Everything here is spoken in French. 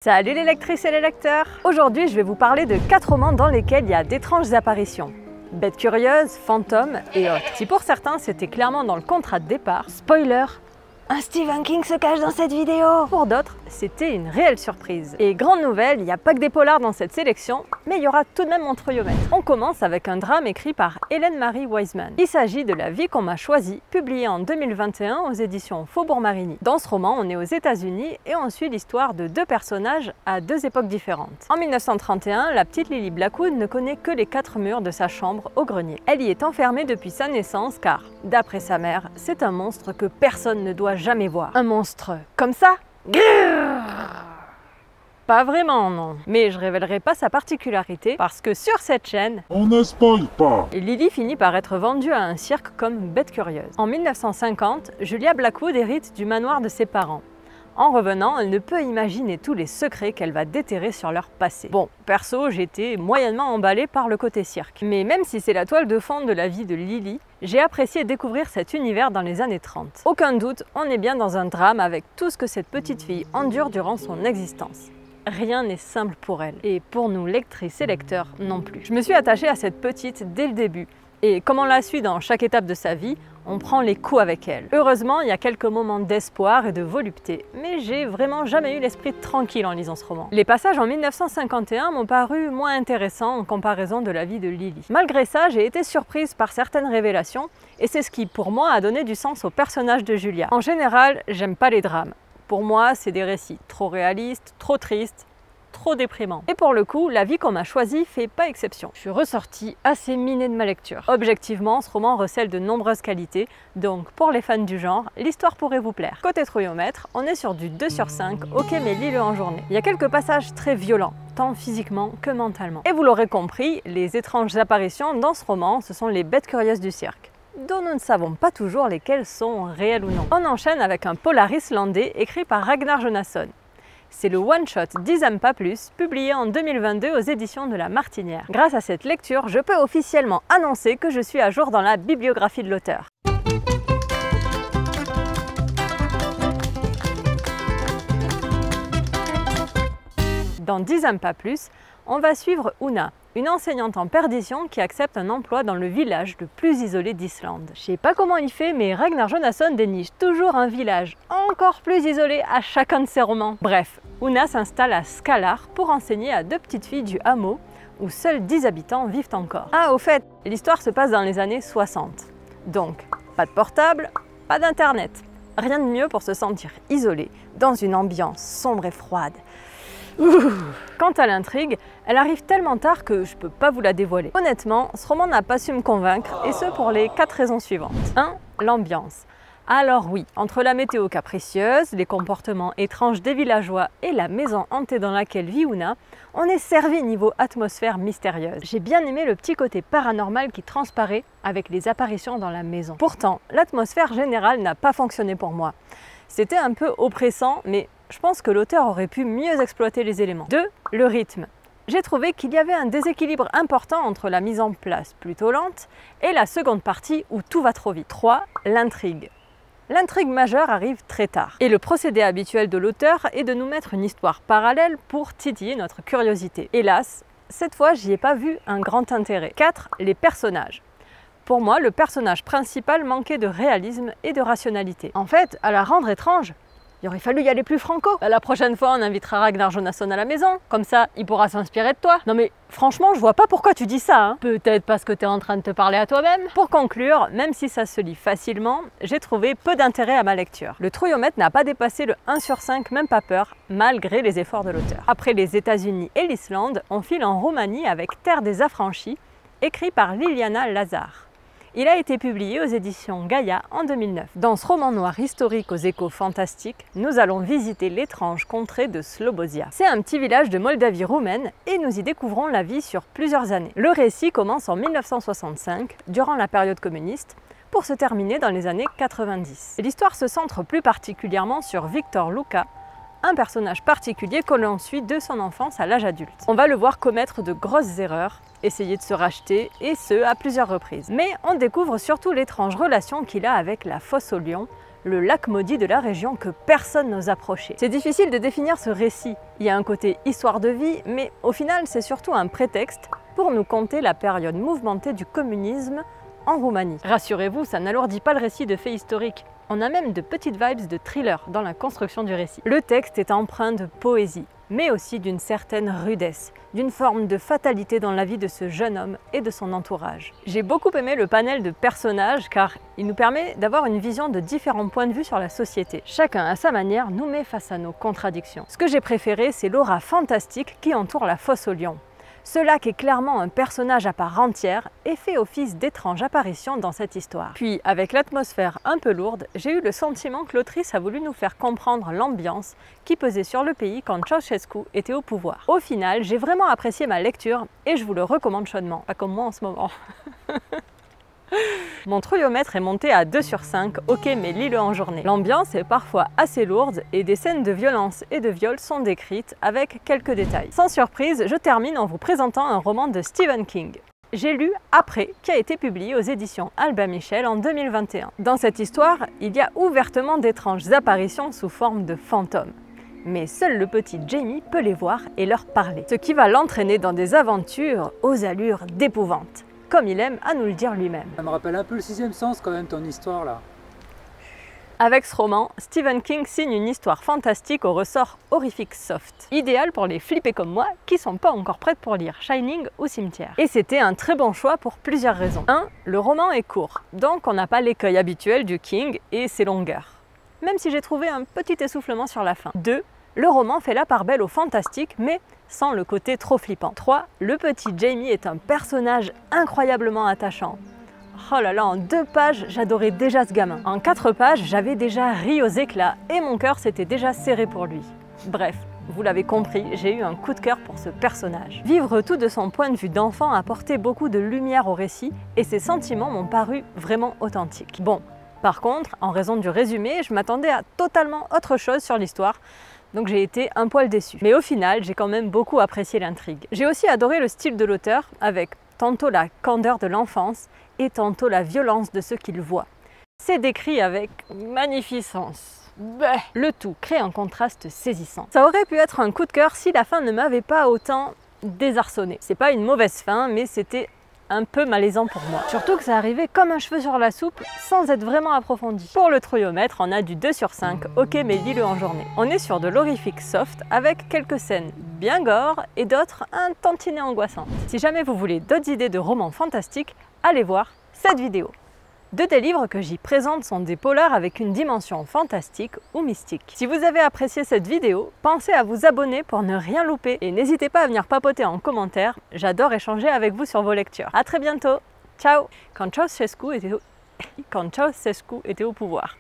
Salut les lectrices et les lecteurs! Aujourd'hui, je vais vous parler de 4 romans dans lesquels il y a d'étranges apparitions. Bêtes curieuses, fantômes et autres. Si pour certains, c'était clairement dans le contrat de départ, spoiler, un Stephen King se cache dans cette vidéo! Pour d'autres, c'était une réelle surprise. Et grande nouvelle, il n'y a pas que des polars dans cette sélection, mais il y aura tout de même mon trouillomètre. On commence avec un drame écrit par Hélène Marie Wiseman. Il s'agit de La vie qu'on m'a choisie, publié en 2021 aux éditions Faubourg-Marigny. Dans ce roman, on est aux États-Unis et on suit l'histoire de 2 personnages à 2 époques différentes. En 1931, la petite Lily Blackwood ne connaît que les 4 murs de sa chambre au grenier. Elle y est enfermée depuis sa naissance car, d'après sa mère, c'est un monstre que personne ne doit jamais voir. Un monstre comme ça? Pas vraiment, non. Mais je révélerai pas sa particularité parce que sur cette chaîne, on ne spoil pas. Lily finit par être vendue à un cirque comme bête curieuse. En 1950, Julia Blackwood hérite du manoir de ses parents. En revenant, elle ne peut imaginer tous les secrets qu'elle va déterrer sur leur passé. Bon, perso, j'étais moyennement emballée par le côté cirque. Mais même si c'est la toile de fond de la vie de Lily, j'ai apprécié découvrir cet univers dans les années 30. Aucun doute, on est bien dans un drame avec tout ce que cette petite fille endure durant son existence. Rien n'est simple pour elle, et pour nous lectrices et lecteurs non plus. Je me suis attachée à cette petite dès le début, et comme on la suit dans chaque étape de sa vie, on prend les coups avec elle. Heureusement, il y a quelques moments d'espoir et de volupté, mais j'ai vraiment jamais eu l'esprit tranquille en lisant ce roman. Les passages en 1951 m'ont paru moins intéressants en comparaison de la vie de Lily. Malgré ça, j'ai été surprise par certaines révélations, et c'est ce qui, pour moi, a donné du sens au personnage de Julia. En général, j'aime pas les drames. Pour moi, c'est des récits trop réalistes, trop tristes, trop déprimants. Et pour le coup, La vie qu'on m'a choisie fait pas exception. Je suis ressortie assez minée de ma lecture. Objectivement, ce roman recèle de nombreuses qualités, donc pour les fans du genre, l'histoire pourrait vous plaire. Côté trouillomètre, on est sur du 2 sur 5, ok mais lis-le en journée. Il y a quelques passages très violents, tant physiquement que mentalement. Et vous l'aurez compris, les étranges apparitions dans ce roman, ce sont les bêtes curieuses du cirque, dont nous ne savons pas toujours lesquelles sont réelles ou non. On enchaîne avec un polar islandais écrit par Ragnar Jonasson. C'est le one-shot 10 aime pas plus, publié en 2022 aux éditions de La Martinière. Grâce à cette lecture, je peux officiellement annoncer que je suis à jour dans la bibliographie de l'auteur. Dans 10 aime pas plus, on va suivre Una, une enseignante en perdition qui accepte un emploi dans le village le plus isolé d'Islande. Je sais pas comment il fait, mais Ragnar Jonasson déniche toujours un village encore plus isolé à chacun de ses romans. Bref, Una s'installe à Skalar pour enseigner à 2 petites filles du hameau où seuls 10 habitants vivent encore. Ah, au fait, l'histoire se passe dans les années 60. Donc, pas de portable, pas d'internet. Rien de mieux pour se sentir isolé dans une ambiance sombre et froide. Quant à l'intrigue, elle arrive tellement tard que je peux pas vous la dévoiler. Honnêtement, ce roman n'a pas su me convaincre, et ce pour les 4 raisons suivantes. 1. L'ambiance. Alors oui, entre la météo capricieuse, les comportements étranges des villageois et la maison hantée dans laquelle vit Una, on est servi niveau atmosphère mystérieuse. J'ai bien aimé le petit côté paranormal qui transparaît avec les apparitions dans la maison. Pourtant, l'atmosphère générale n'a pas fonctionné pour moi. C'était un peu oppressant, mais je pense que l'auteur aurait pu mieux exploiter les éléments. 2. Le rythme. J'ai trouvé qu'il y avait un déséquilibre important entre la mise en place plutôt lente et la seconde partie où tout va trop vite. 3. L'intrigue. L'intrigue majeure arrive très tard. Et le procédé habituel de l'auteur est de nous mettre une histoire parallèle pour titiller notre curiosité. Hélas, cette fois, j'y ai pas vu un grand intérêt. 4. Les personnages. Pour moi, le personnage principal manquait de réalisme et de rationalité. En fait, à la rendre étrange, il aurait fallu y aller plus franco. La prochaine fois, on invitera Ragnar Jonasson à la maison. Comme ça, il pourra s'inspirer de toi. Non mais franchement, je vois pas pourquoi tu dis ça. Hein. Peut-être parce que tu es en train de te parler à toi-même. Pour conclure, même si ça se lit facilement, j'ai trouvé peu d'intérêt à ma lecture. Le trouillomètre n'a pas dépassé le 1 sur 5, même pas peur, malgré les efforts de l'auteur. Après les États-Unis et l'Islande, on file en Roumanie avec Terre des Affranchis, écrit par Liliana Lazar. Il a été publié aux éditions Gaïa en 2009. Dans ce roman noir historique aux échos fantastiques, nous allons visiter l'étrange contrée de Slobozia. C'est un petit village de Moldavie roumaine et nous y découvrons la vie sur plusieurs années. Le récit commence en 1965, durant la période communiste, pour se terminer dans les années 90. L'histoire se centre plus particulièrement sur Victor Luca, un personnage particulier que l'on suit de son enfance à l'âge adulte. On va le voir commettre de grosses erreurs, essayer de se racheter, et ce, à plusieurs reprises. Mais on découvre surtout l'étrange relation qu'il a avec la fosse au lion, le lac maudit de la région que personne n'ose approcher. C'est difficile de définir ce récit. Il y a un côté histoire de vie, mais au final c'est surtout un prétexte pour nous conter la période mouvementée du communisme en Roumanie. Rassurez-vous, ça n'alourdit pas le récit de faits historiques. On a même de petites vibes de thriller dans la construction du récit. Le texte est empreint de poésie, mais aussi d'une certaine rudesse, d'une forme de fatalité dans la vie de ce jeune homme et de son entourage. J'ai beaucoup aimé le panel de personnages car il nous permet d'avoir une vision de différents points de vue sur la société. Chacun à sa manière nous met face à nos contradictions. Ce que j'ai préféré, c'est l'aura fantastique qui entoure la fosse aux lions. Ce lac est clairement un personnage à part entière et fait office d'étrange apparition dans cette histoire. Puis, avec l'atmosphère un peu lourde, j'ai eu le sentiment que l'autrice a voulu nous faire comprendre l'ambiance qui pesait sur le pays quand Ceausescu était au pouvoir. Au final, j'ai vraiment apprécié ma lecture et je vous le recommande chaudement, pas comme moi en ce moment. Mon trouillomètre est monté à 2 sur 5, ok mais lis-le en journée. L'ambiance est parfois assez lourde et des scènes de violence et de viol sont décrites avec quelques détails. Sans surprise, je termine en vous présentant un roman de Stephen King. J'ai lu Après, qui a été publié aux éditions Albin Michel en 2021. Dans cette histoire, il y a ouvertement d'étranges apparitions sous forme de fantômes. Mais seul le petit Jamie peut les voir et leur parler, ce qui va l'entraîner dans des aventures aux allures d'épouvante, comme il aime à nous le dire lui-même. Ça me rappelle un peu le sixième sens quand même, ton histoire là. Avec ce roman, Stephen King signe une histoire fantastique au ressort horrifique soft, idéal pour les flippés comme moi qui sont pas encore prêtes pour lire Shining ou Cimetière. Et c'était un très bon choix pour plusieurs raisons. 1. Le roman est court, donc on n'a pas l'écueil habituel du King et ses longueurs, même si j'ai trouvé un petit essoufflement sur la fin. 2. Le roman fait la part belle au fantastique, mais sans le côté trop flippant. 3. Le petit Jamie est un personnage incroyablement attachant. Oh là là, en 2 pages, j'adorais déjà ce gamin. En 4 pages, j'avais déjà ri aux éclats et mon cœur s'était déjà serré pour lui. Bref, vous l'avez compris, j'ai eu un coup de cœur pour ce personnage. Vivre tout de son point de vue d'enfant apportait beaucoup de lumière au récit et ses sentiments m'ont paru vraiment authentiques. Bon, par contre, en raison du résumé, je m'attendais à totalement autre chose sur l'histoire, donc j'ai été un poil déçue. Mais au final, j'ai quand même beaucoup apprécié l'intrigue. J'ai aussi adoré le style de l'auteur, avec tantôt la candeur de l'enfance et tantôt la violence de ce qu'il voit. C'est décrit avec magnificence. Le tout crée un contraste saisissant. Ça aurait pu être un coup de cœur si la fin ne m'avait pas autant désarçonné. C'est pas une mauvaise fin, mais c'était un peu malaisant pour moi. Surtout que ça arrivait comme un cheveu sur la soupe, sans être vraiment approfondi. Pour le trouillomètre, on a du 2 sur 5, ok mais lis-le en journée. On est sur de l'horrifique soft, avec quelques scènes bien gore et d'autres un tantinet angoissantes. Si jamais vous voulez d'autres idées de romans fantastiques, allez voir cette vidéo. 2 des livres que j'y présente sont des polars avec une dimension fantastique ou mystique. Si vous avez apprécié cette vidéo, pensez à vous abonner pour ne rien louper et n'hésitez pas à venir papoter en commentaire, j'adore échanger avec vous sur vos lectures. A très bientôt, ciao! Quand Ceausescu était au pouvoir.